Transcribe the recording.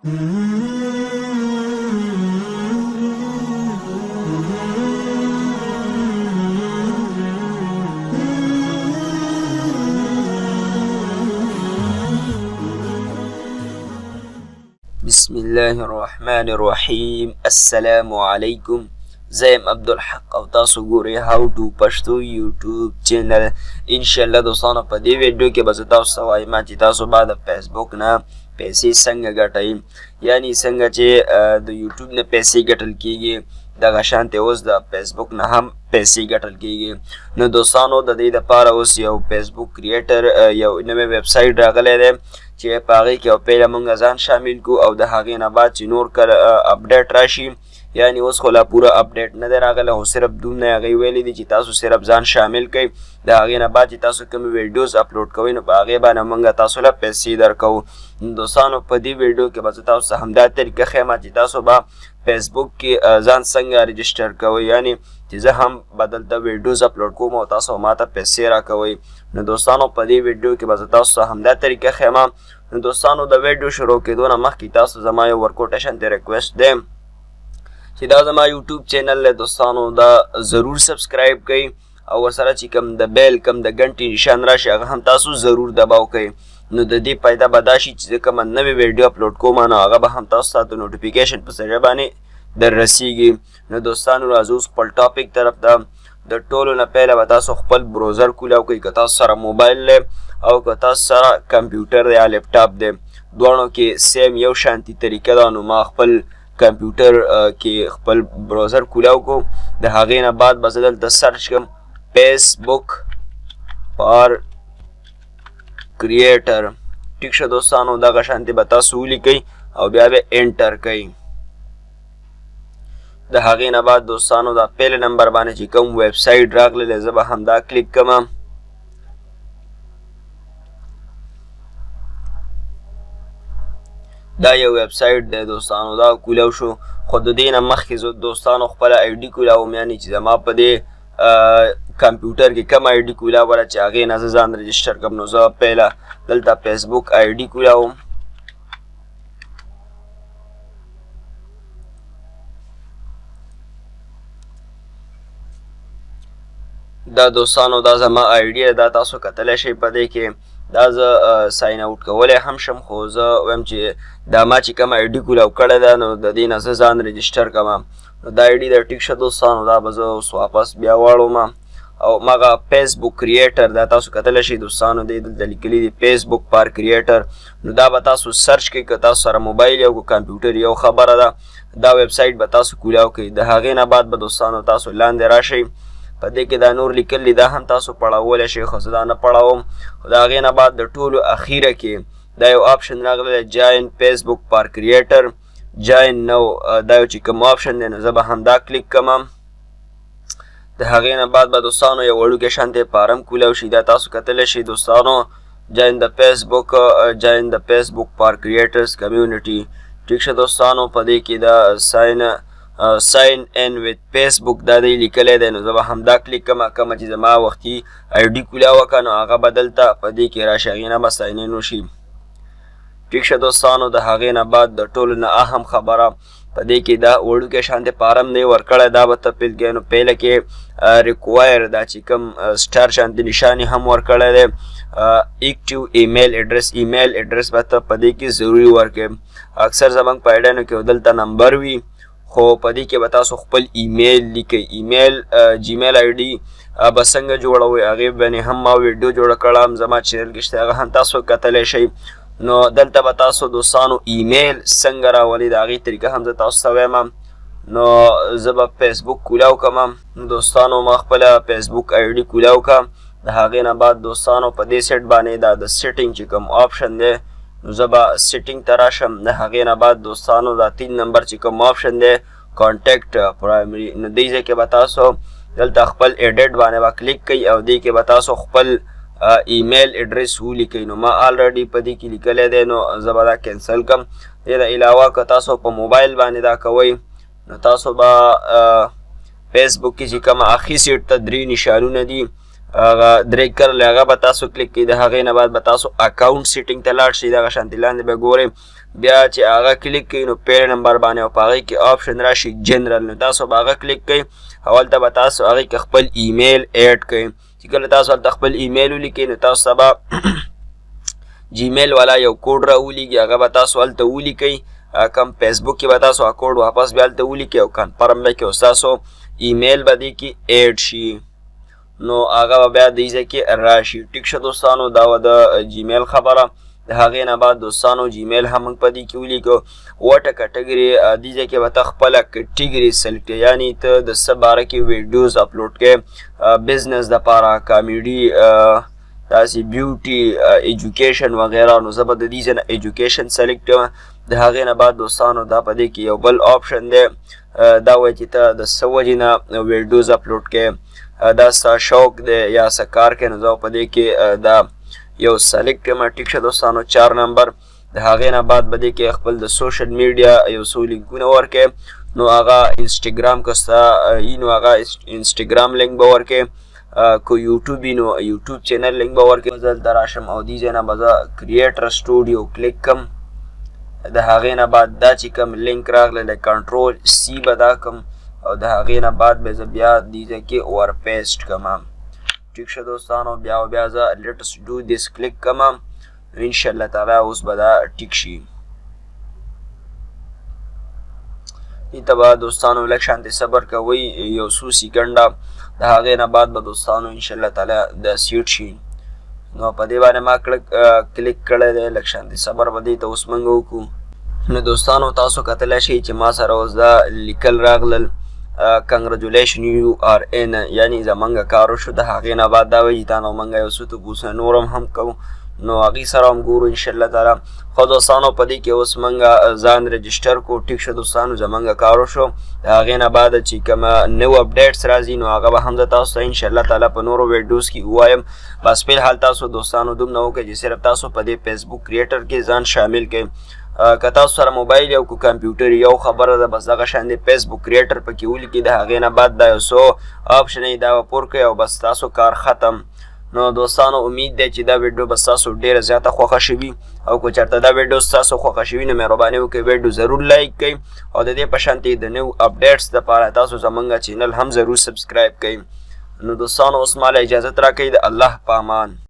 بسم الله الرحمن الرحیم. السلام علیکم. زیم عبدل او تاسو ګورئ هاو ټو پښتو یوټیوب چینل. انشاءالله دوستانو په دې ویډیو کې به زه تاسو ته وایم چې تاسو به د فیسبوک نه پیسې څنګه ګټئ، یعنی څنګه چې د یوټیوب نه پیسې ګټل کیږي دغه شانتې اوس د فیسبوک نه هم پیسې ګټل کیږي. نو دوستانو د دې دپاره اوس یو فیسبوک کریټر یو نوی ویب سایټ راغلی دی چې په هغې کې پیله موږ ځان شامل کړو او د هغې نه بعد چې نور کله اپډیټ راشي، یعنی اوس خو لا پوره اپډیټ نه دی راغلی، خو صرف دومره یې هغې ویلي دي چې تاسو صرف ځان شامل کړئ، د هغې نه بعد چې تاسو کومې ویډیوز اپلوډ کوئ نو په هغې باندې موږ تاسو له پیسې درکوو. دوستانو په دې ویډیو کې به زه تاسو ته همدا طریقه ښیم چې تاسو به فیسبوک کې ځان څنګه رجسټر کوئ، یعنی چې زه هم به دلته ویډیوز اپلوډ کوم او تاسو ما ته پیسې راکوئ. نو دوستانو په دې ویډیو کې به زه تاسو ته همدا طریقه ښیم. نو دوستانو د ویډیو شروع کېدو نه مخکې تاسو زما یو ورکوټیشن ته ریکویسټ دی چې دا زما یوټیوب چینل دی دوستانو دا ضرور سبسکرایب کړئ او ورسره چې کوم د بیل کوم د غنټې نشان راشي هغه هم تاسو ضرور دباو کړئ. نو د دې فایده به دا شي چې زه کومه نوې ویډیو اپلوډ کوم نو هغه به هم تاسو ته د نوټیفیکیشن په ذریعه باندې در رسیږي. نو دوستانو راځو اوس خپل ټاپک طرف ته. د ټولو نه پیله به تاسو خپل بروزر کولاو کوئ، که تاسو سره موبایل دی او که تاسو سره کمپیوټر دی یا لیپټاپ دی، دواړو کې سیم یو شانتي طریقه ده. نو ما خپل کمپیوټر کې خپل بروزر کولاو کو، د هغې نه بعد به زه دلته سرچ کړم فیسبوک فار کریټر. ټیک شه دوستانو دغه شانتې به تاسو ولیکئ او بیا به انټر کوئ. د هغې نه بعد دوستانو دا پیل نمبر باندې چې کوم ویب سایټ راغلی زه به همدا کلیک کوم. دا یو ویب سایټ دی دوستانو دا کولاو شو، خو د دې نه مخکې زه دوستانو خپله آی ډي کولاوم، یعنی چې زما په دې کمپیوټر کې کوم آی ډي کولاوله چې هغې نه زه ځان رجسټر کړم. نو زه پیله دلته فیسبوک آی ډي کولاوم. دا دوستانو دا زما آی ډي دا تاسو کتلی شئ په دې کې. دا زه ساین اوټ کولی هم شم، خو زه وایم چې دا ما چې کوم آی ډي کولاو کړی ده نو د دې نه زه ځان رجسټر کوم. نو دا آی ډي د ټیک شه دوستانو دا به زه اوس واپس بیا واړوم او مغه فیسبوک کریټر دا تاسو کتلی شئ دوستانو دی دلته لیکلي دي فیسبوک فار کریټر. نو دا به تاسو سرچ کوئ، که تاسو سره موبایل یا کمپیوټر یو خبره ده، دا ویب سایټ به تاسو کولاو کوئ. د هغې نه بعد به دوستانو تاسو لاندې راشئ، په دې کې دا نور لیکل دي دا هم تاسو پړاولی شئ، خو زه دا نه پړاوم. خو د هغې نه بعد د ټولو اخیره کې دا یو آپشن راغلی دی جاین فیسبوک فار کریټر جاین نو. دا یو چې کوم آپشن دی نو زه به همدا کلیک کوم. د هغې نه بعد به دوستانو یو وړوکی شانتې فارم کولاو شي، دا تاسو کتلی شئ دوستانو جاین د فیسبوک فار کریټرز کمیونټي. ټیک شه دوستانو په دې کې دا ساین ان ویت فیسبوک دا دی لیکلی دی. نو زه به همدا کلیک کوم، کومه چې زما وختي آی ډي کولاوه که نو هغه به دلته په دې کې راشي، هغې نه به ساین ان وشي. ټیک شه دوستانو د هغې نه بعد د ټولو نه اهم خبره په دې کې دا وړوکی شانتې فارم دی ورکړی، دا به ته فل کوې. نو پیله کې ریکوایر دا چې کوم سټار شانتې نشانې هم ورکړی دی. ایکټیو ایمیل ایډرس به ته په دې کې ضروري ورکړې. اکثر زموږ په ایډیانو کې دلته نمبر وي، خو په دې کې به تاسو خپل ایمیل لیکئ. ایمیل جیمیل آی ډي به څنګه جوړوئ هغې باندې هم ما ویډیو جوړه کړه، زما چینل کې شته، هغه هم تاسو کتلی شئ. نو دلته به تاسو دوستانو ایمیل څنګه راولئ د هغې طریقه هم زه تاسو ته وایم. نو زه به فیسبوک کولاو کوم. دوستانو ما خپله فیسبوک آی ډي کولاو کړه. د هغې نه بعد دوستانو په دې سیټ باندې دا د سیټینګ چې کوم آپشن دی نو زه به سیټینګ ته راشم. د هغې نه بعد دوستانو دا 3 نمبر چې کوم آپشن دی کانټیکټ پرایمري، نو دې ځای کې به تاسو دلته خپل ایډیټ باندې به کلیک کوئ او دې کې به تاسو خپل ایمیل ایډرس ولیکئ. نو ما آلریډي په دې کې لیکلی دی نو زه به دا کینسل کړم. دې نه علاوه که تاسو په موبایل باندې دا کوئ نو تاسو به فیسبوک کې چې کومه اخري سیټ ته 3 نشانونه دي هغه درې کړلی هغه به تاسو کلیک کړئ. د هغې نه بعد به تاسو اکاونټ سیټینګ ته لاړ شئ، دغه شانتې لاندې به ګورئ بیا چې هغه کلیک کوئ نو پیل نمبر باندې او په هغې کې آپشن راشي جنرل، نو تاسو به هغه کلیک کوئ او هلته به تاسو هغې کې خپل ایمیل ایډ کوئ. چې کله تاسو هلته خپل ایمیل ولیکئ نو تاسو ته به جیمیل والا یو کوډ راولیږي، هغه به تاسو هلته ولیکئ. کم فیسبوک کې به تاسو هغه کوډ واپس بیا هلته ولیکئ او کنفرم به کړئ او ستاسو ایمیل به دې کې ایډ شي، نو هغه به بیا دې ځای کې راشي. ټیک شه دوستانو، دا وه د جیمیل خبره. د هغې نه بعد دوستانو جیمیل هم موږ په دې کې ولیکو. وټه کټګري دې ځای کې به ته خپله کټګري سلیکټ کړې، یعنې ته د څه باره کې ویډیوز اپلوډ کړې، بزنس دپاره، کامیډي، داسې بیوټي، ایجوکیشن وغیره. نو زه به د دې ځای نه ایجوکیشن سلیکټ کوم. د هغې نه بعد دوستانو دا په دې کې یو بل آپشن دی، دا وایي چې ته د څه وجې نه ویډیوز اپلوډ کړې، دا ستا شوق دی یا څه کار کوې، نو زه په دې کې دا یو سلیکټ کوم. ټیک شه دوستانو، 4 نمبر. د هغې نه بعد به دې کې خپل د سوشل میډیا یو څو لینکونه ورکړې، نو هغه انسټاګرام که ستا وي نو هغه انسټاګرام لینک به ورکړې، که یوټیوب وي نو یوټیوب چینل لینک به ورکړې. زه دلته راشم او دې ځای نه به زه کریټر سټوډیو کلیک کړم. د هغې نه بعد دا چې کوم لینک راغلی کنټرول سی به دا کړم او د هغې نه بعد به زه بیا دې ځای کې ور پیسټ کړم. ټیک شه دوستانو، بیا زه لیټس ډو دیس کلیک کړم، نو انشاءالله تعالی اوس به دا ټیک شي. دې ته به دوستانو لږ شانتې صبر کوئ یو څو سیکنډه. د هغې نه بعد به دوستانو انشاءالله تعالی دا سیټ شي. نو په دې باندې ما کلیک کړی دی، لږ شانتې صبر به دې ته اوس موږ وکړو. نو دوستانو تاسو کتلی شئ چې ما سره اوس دا لیکل راغلل کنګریچولیشن یو آر ان، یعنې زمونږ کار وشو. د هغې نه بعد دا وایي چې تا نه مونږ یو څه تپوسونه نور هم کوو، نو هغې سره هم ګورو انشاءالله تعالی. خو دوستانو په دې کې اوس مونږ ځان رجسټر کړو. ټیک شه دوستانو، زمونږ کار وشو. د هغې نه بعد چې کومه نو اپډیټس راځي نو هغه به هم زه تاسو ته انشاءالله تعالی په نورو ویډیوز کې ووایم. بس فلحال تاسو دوستانو دومره وکړئ چې صرف تاسو په دې فیسبوک کریټر کې ځان شامل کړئ. که تاسو سره موبایل او که کمپیوټر یو خبره ده، بس دغه شان د فیسبوک کریټر پکې ولیکئ. د هغې نه بعد دا یو څو آپشن یې دا به پور کړئ او بس تاسو کار ختم. نو دوستانو امید دی چې دا ویډیو به ستاسو ډېره زیاته خوښه شوي، او که چېرته دا ویډیو ستاسو خوښه شوي نو مهرباني وکړئ ویډیو ضرور لایک کړئ، او د دې په شانتې د نوو اپډیټس دپاره تاسو زموږ چینل هم ضرور سبسکرایب کړئ. نو دوستانو اوس ماله اجازت راکړئ، د الله په امان.